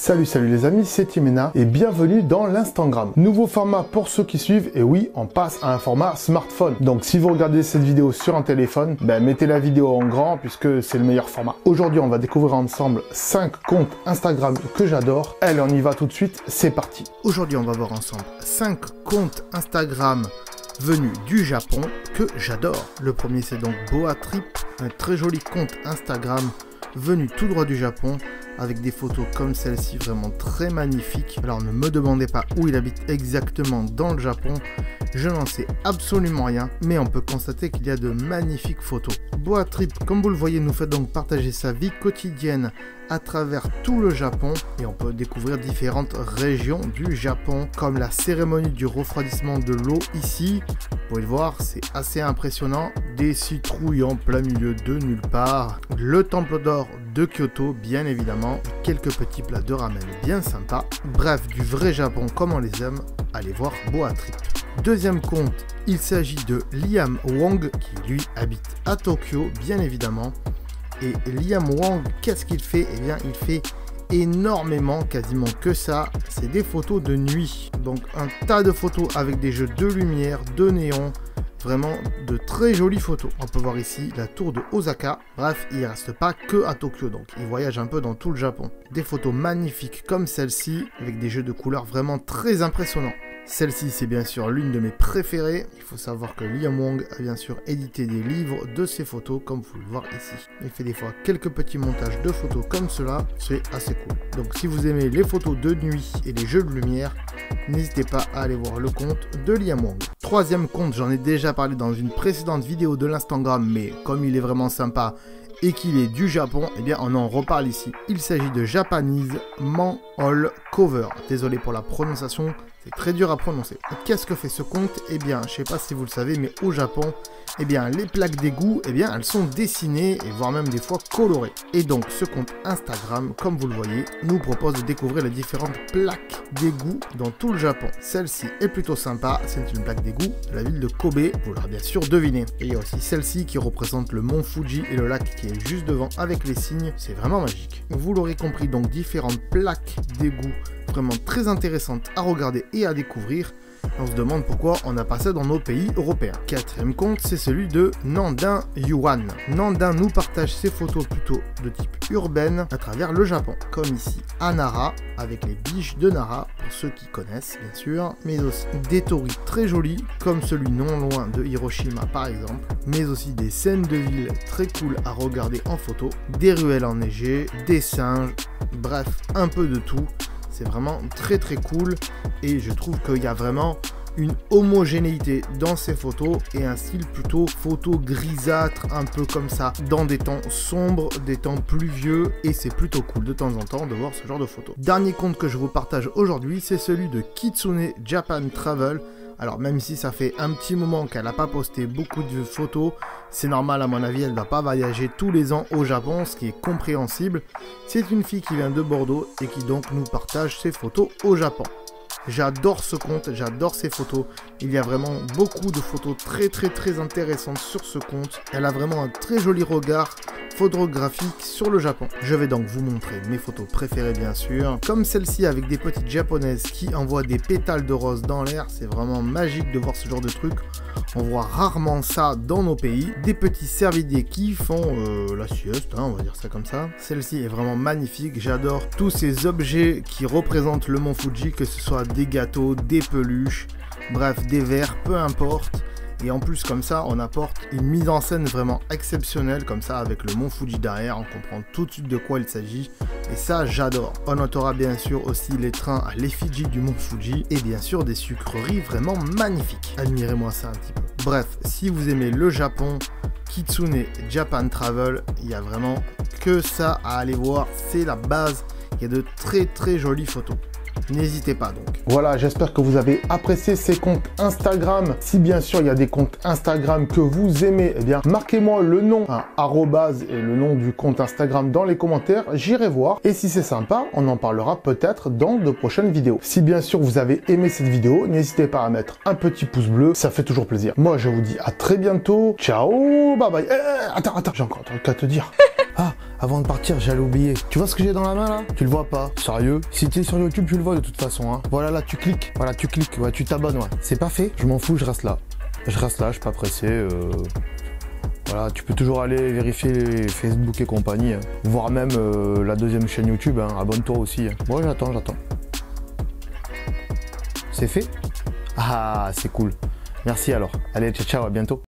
Salut les amis, c'est Timena et bienvenue dans l'Instagram. Nouveau format pour ceux qui suivent et oui, on passe à un format smartphone. Donc si vous regardez cette vidéo sur un téléphone, mettez la vidéo en grand puisque c'est le meilleur format. Aujourd'hui, on va découvrir ensemble 5 comptes Instagram que j'adore. Allez, on y va tout de suite, c'est parti. Aujourd'hui, on va voir ensemble 5 comptes Instagram venus du Japon que j'adore. Le premier, c'est donc Boatrip, un très joli compte Instagram venu tout droit du Japon, avec des photos comme celle-ci vraiment très magnifiques. Alors ne me demandez pas où il habite exactement dans le Japon, je n'en sais absolument rien, mais on peut constater qu'il y a de magnifiques photos. Boatrip, comme vous le voyez, nous fait donc partager sa vie quotidienne à travers tout le Japon et on peut découvrir différentes régions du Japon, comme la cérémonie du refroidissement de l'eau ici. Vous pouvez le voir, c'est assez impressionnant. Des citrouilles en plein milieu de nulle part. Le temple d'or de Kyoto, bien évidemment. Quelques petits plats de ramen bien sympas. Bref, du vrai Japon comme on les aime. Allez voir Boatrip. Deuxième compte, il s'agit de Liam Wong, qui lui habite à Tokyo, bien évidemment. Et Liam Wong, qu'est-ce qu'il fait? Eh bien, il fait énormément, quasiment que ça. C'est des photos de nuit. Donc, un tas de photos avec des jeux de lumière, de néon. Vraiment de très jolies photos. On peut voir ici la tour de Osaka. Bref, il ne reste pas que à Tokyo, donc il voyage un peu dans tout le Japon. Des photos magnifiques comme celle-ci, avec des jeux de couleurs vraiment très impressionnants. Celle-ci, c'est bien sûr l'une de mes préférées. Il faut savoir que Liam Wong a bien sûr édité des livres de ses photos, comme vous pouvez le voir ici. Il fait des fois quelques petits montages de photos comme cela, c'est assez cool. Donc si vous aimez les photos de nuit et les jeux de lumière, n'hésitez pas à aller voir le compte de Liam Wong. Troisième compte, j'en ai déjà parlé dans une précédente vidéo de l'Instagram, mais comme il est vraiment sympa et qu'il est du Japon, eh bien on en reparle ici. Il s'agit de Japanese Manhole Cover. Désolé pour la prononciation, c'est très dur à prononcer. Qu'est-ce que fait ce compte? Eh bien, je sais pas si vous le savez, mais au Japon, eh bien, les plaques d'égout, eh bien, elles sont dessinées et voire même des fois colorées. Et donc, ce compte Instagram, comme vous le voyez, nous propose de découvrir les différentes plaques d'égout dans tout le Japon. Celle-ci est plutôt sympa, c'est une plaque d'égout de la ville de Kobe, vous l'aurez bien sûr deviné. Et il y a aussi celle-ci qui représente le mont Fuji et le lac qui est juste devant avec les signes, c'est vraiment magique. Vous l'aurez compris, donc différentes plaques d'égout vraiment très intéressantes à regarder et à découvrir. On se demande pourquoi on n'a pas ça dans nos pays européens. Quatrième compte, c'est celui de Nandin Yuan. Nandin nous partage ses photos plutôt de type urbaine à travers le Japon, comme ici à Nara, avec les biches de Nara, pour ceux qui connaissent bien sûr, mais aussi des torii très jolis, comme celui non loin de Hiroshima par exemple, mais aussi des scènes de ville très cool à regarder en photo, des ruelles enneigées, des singes, bref, un peu de tout. C'est vraiment très cool et je trouve qu'il y a vraiment une homogénéité dans ces photos et un style plutôt photo grisâtre, un peu comme ça, dans des temps sombres, des temps pluvieux, et c'est plutôt cool de temps en temps de voir ce genre de photos. Dernier compte que je vous partage aujourd'hui, c'est celui de Kitsune Japan Travel. Alors même si ça fait un petit moment qu'elle n'a pas posté beaucoup de photos, c'est normal à mon avis, elle ne va pas voyager tous les ans au Japon, ce qui est compréhensible. C'est une fille qui vient de Bordeaux et qui donc nous partage ses photos au Japon. J'adore ce compte, j'adore ses photos. Il y a vraiment beaucoup de photos très intéressantes sur ce compte. Elle a vraiment un très joli regard photographique sur le Japon. Je vais donc vous montrer mes photos préférées bien sûr. Comme celle-ci avec des petites japonaises qui envoient des pétales de rose dans l'air. C'est vraiment magique de voir ce genre de truc. On voit rarement ça dans nos pays. Des petits cervidés qui font la sieste, hein, on va dire ça comme ça. Celle-ci est vraiment magnifique. J'adore tous ces objets qui représentent le mont Fuji, que ce soit des gâteaux, des peluches, bref, des verres, peu importe. Et en plus, comme ça, on apporte une mise en scène vraiment exceptionnelle, comme ça, avec le mont Fuji derrière. On comprend tout de suite de quoi il s'agit. Et ça, j'adore. On notera bien sûr aussi les trains à l'effigie du mont Fuji. Et bien sûr, des sucreries vraiment magnifiques. Admirez-moi ça un petit peu. Bref, si vous aimez le Japon, Kitsune Japan Travel, il y a vraiment que ça à aller voir. C'est la base. Il y a de très jolies photos. N'hésitez pas donc. Voilà, j'espère que vous avez apprécié ces comptes Instagram. Si bien sûr il y a des comptes Instagram que vous aimez, eh bien marquez-moi le nom, arrobase et le nom du compte Instagram dans les commentaires. J'irai voir. Et si c'est sympa, on en parlera peut-être dans de prochaines vidéos. Si bien sûr vous avez aimé cette vidéo, n'hésitez pas à mettre un petit pouce bleu. Ça fait toujours plaisir. Moi, je vous dis à très bientôt. Ciao, bye bye. Attends, j'ai encore un truc à te dire. Ah, avant de partir, j'allais oublier. Tu vois ce que j'ai dans la main là? Tu le vois pas? Sérieux? Si tu es sur YouTube, tu le vois de toute façon. Hein. Voilà, là, tu cliques. Voilà, tu cliques. Ouais, tu t'abonnes. Ouais. C'est pas fait. Je m'en fous, je reste là. Je reste là, je suis pas pressé. Voilà, tu peux toujours aller vérifier les Facebook et compagnie. Hein. Voire même la deuxième chaîne YouTube. Hein. Abonne-toi aussi. Hein. Bon, j'attends. C'est fait? Ah, c'est cool. Merci alors. Allez, ciao, ciao, à bientôt.